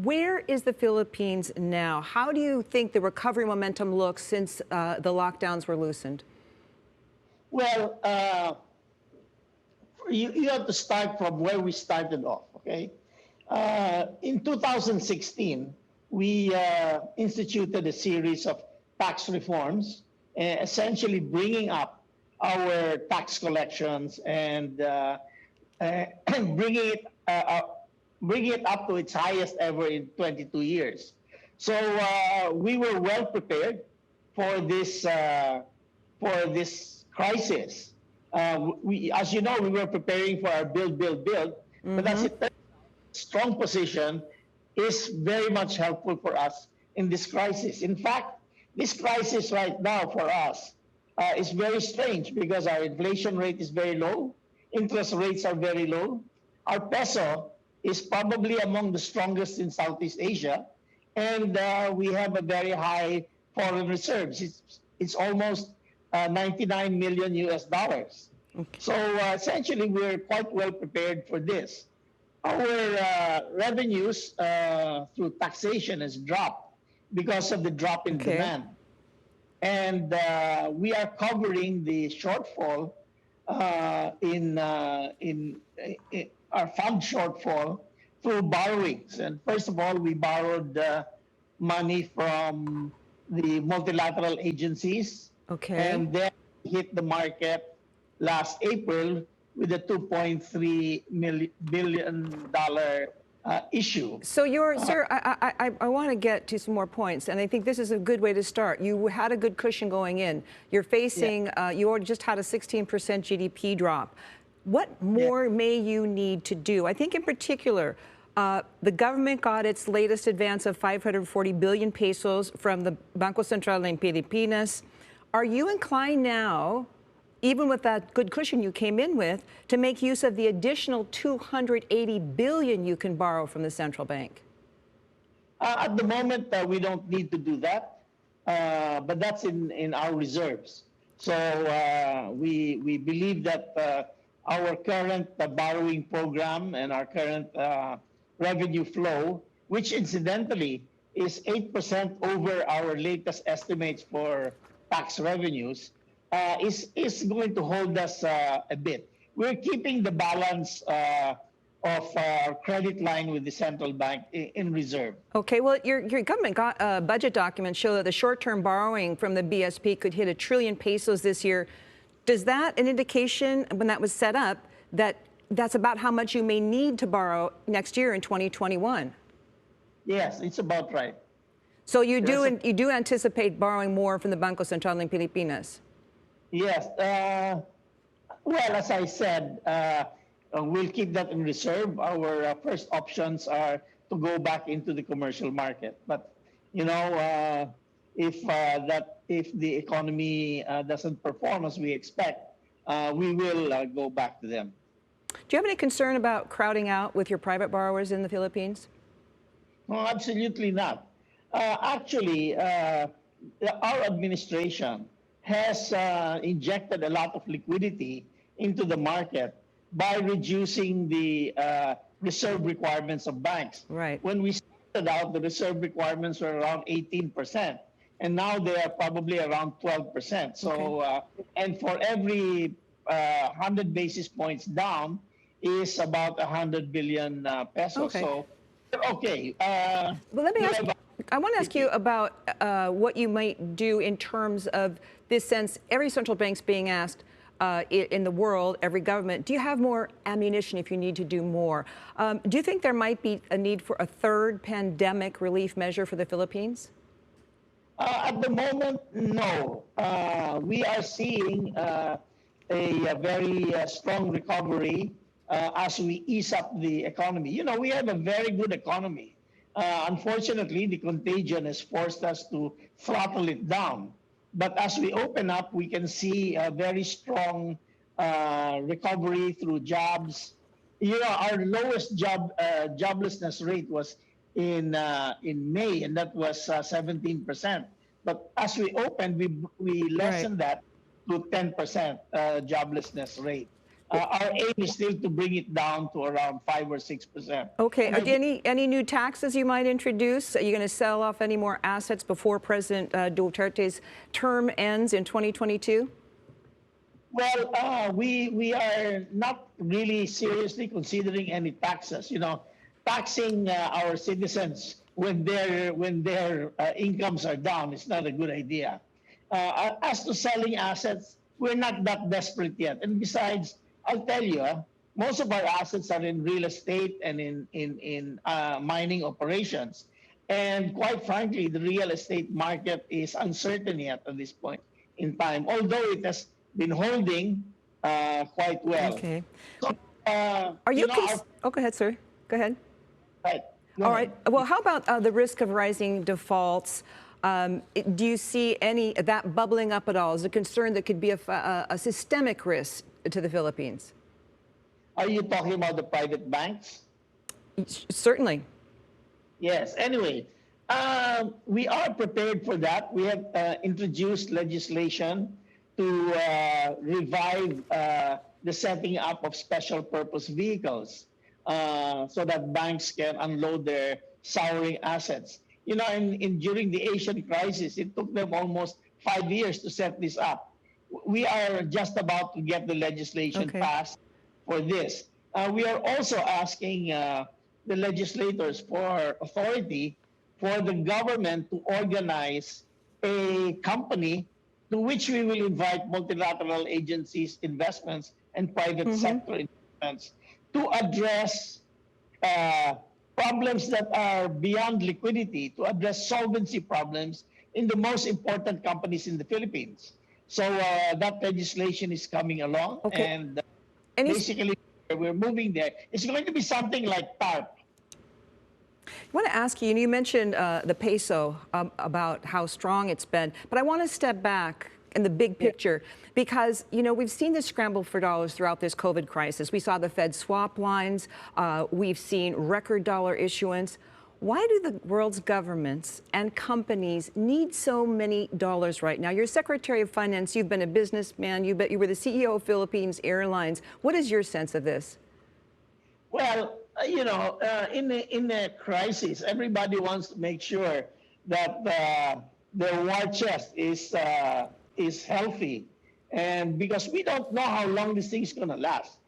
Where is the Philippines now? How do you think the recovery momentum looks since the lockdowns were loosened? Well, you have to start from where we started off, okay? In 2016, we instituted a series of tax reforms, essentially bringing up our tax collections and bringing it up to its highest ever in 22 years. So we were well prepared for this crisis. As you know, we were preparing for our build. But as it turns out, strong position is very much helpful for us in this crisis. In fact, this crisis right now for us is very strange because our inflation rate is very low, interest rates are very low, our peso is probably among the strongest in Southeast Asia, and we have a very high foreign reserves. It's almost 99 million US dollars. Okay. So essentially, we're quite well prepared for this. Our revenues through taxation has dropped because of the drop in demand. And we are covering the shortfall in our fund shortfall through borrowings. And first of all, we borrowed money from the multilateral agencies. Okay. And then hit the market last April with a $2.3 billion issue. So sir, I want to get to some more points, and I think this is a good way to start. You had a good cushion going in. You're facing, you already just had a 16% GDP drop. What more may you need to do? I think in particular, the government got its latest advance of 540 billion pesos from the Bangko Sentral ng Pilipinas. Are you inclined now, even with that good cushion you came in with, to make use of the additional 280 billion you can borrow from the central bank? At the moment, we don't need to do that, but that's in our reserves. So we believe that our current borrowing program and our current revenue flow, which incidentally is 8% over our latest estimates for tax revenues, is going to hold us a bit. We're keeping the balance of our credit line with the central bank in reserve. Okay, well, your government budget documents show that the short-term borrowing from the BSP could hit 1 trillion pesos this year. Does that an indication, when that was set up, that that's about how much you may need to borrow next year in 2021? Yes, it's about right. So you do anticipate borrowing more from the Bangko Sentral ng Pilipinas? Yes. Well, as I said, we'll keep that in reserve. Our first options are to go back into the commercial market. But, you know, if the economy doesn't perform as we expect, we will go back to them. Do you have any concern about crowding out with your private borrowers in the Philippines? No, absolutely not. Actually, our administration has injected a lot of liquidity into the market by reducing the reserve requirements of banks. Right. When we started out, the reserve requirements were around 18%, and now they are probably around 12%. So, and for every 100 basis points down is about 100 billion pesos. Okay. So, okay. Well, let me ask. I want to ask you about what you might do in terms of this sense. Every central bank's being asked in the world, every government, do you have more ammunition if you need to do more? Do you think there might be a need for a third pandemic relief measure for the Philippines? At the moment, no. We are seeing a very strong recovery as we ease up the economy. You know, we have a very good economy. Unfortunately, the contagion has forced us to throttle it down. But as we open up, we can see a very strong recovery through jobs. You know, our lowest joblessness rate was in May, and that was 17%. But as we opened, we lessened that to 10% joblessness rate. Our aim is still to bring it down to around 5 or 6%. Okay. And Are I there think, any new taxes you might introduce? Are you going to sell off any more assets before President Duterte's term ends in 2022? well, we are not really seriously considering any taxes. You know, taxing our citizens when their incomes are down is not a good idea. As to selling assets, we're not that desperate yet. And besides, I'll tell you, most of our assets are in real estate and in mining operations. And quite frankly, the real estate market is uncertain yet at this point in time, although it has been holding quite well. Okay. So, Are you you? know, Oh, go ahead, sir. Go ahead. right, go All ahead. right. Well, how about the risk of rising defaults? Do you see any that bubbling up at all? Is a concern that could be a systemic risk to the Philippines? Are you talking about the private banks? Certainly. Yes. Anyway, we are prepared for that. We have introduced legislation to revive the setting up of special purpose vehicles so that banks can unload their souring assets. You know, during the Asian crisis, it took them almost 5 years to set this up. We are just about to get the legislation Okay. passed for this. We are also asking the legislators for authority for the government to organize a company to which we will invite multilateral agencies, investments, and private sector investments to address problems that are beyond liquidity, to address solvency problems in the most important companies in the Philippines. So that legislation is coming along, Okay. and Any basically we're moving there. It's going to be something like TARP. I want to ask you, and you mentioned the peso, about how strong it's been, but I want to step back in the big picture because, you know, we've seen the scramble for dollars throughout this COVID crisis. We saw the Fed swap lines. We've seen record dollar issuance. Why do the world's governments and companies need so many dollars right now? You're Secretary of Finance. You've been a businessman. You were the CEO of Philippines Airlines. What is your sense of this? Well, you know, in a crisis, everybody wants to make sure that their war chest is healthy, and because we don't know how long this thing's going to last.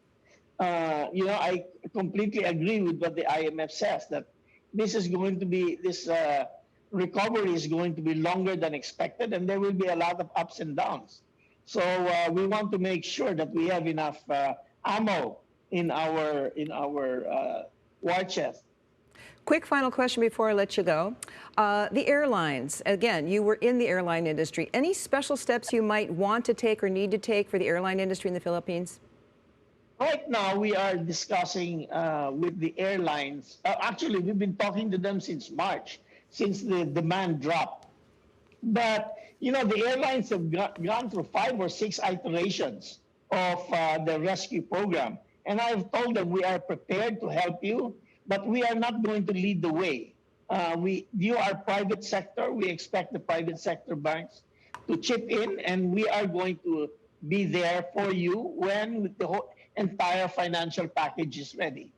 You know, I completely agree with what the IMF says, that this recovery is going to be longer than expected, and there will be a lot of ups and downs. So we want to make sure that we have enough ammo in our war chest. Quick final question before I let you go. The airlines, again, you were in the airline industry. Any special steps you might want to take or need to take for the airline industry in the Philippines? Right now, we are discussing with the airlines. Actually, we've been talking to them since March, since the demand dropped. But, you know, the airlines have gone through 5 or 6 iterations of the rescue program. And I've told them we are prepared to help you, but we are not going to lead the way. You are private sector. We expect the private sector banks to chip in, and we are going to be there for you when the whole entire financial package is ready.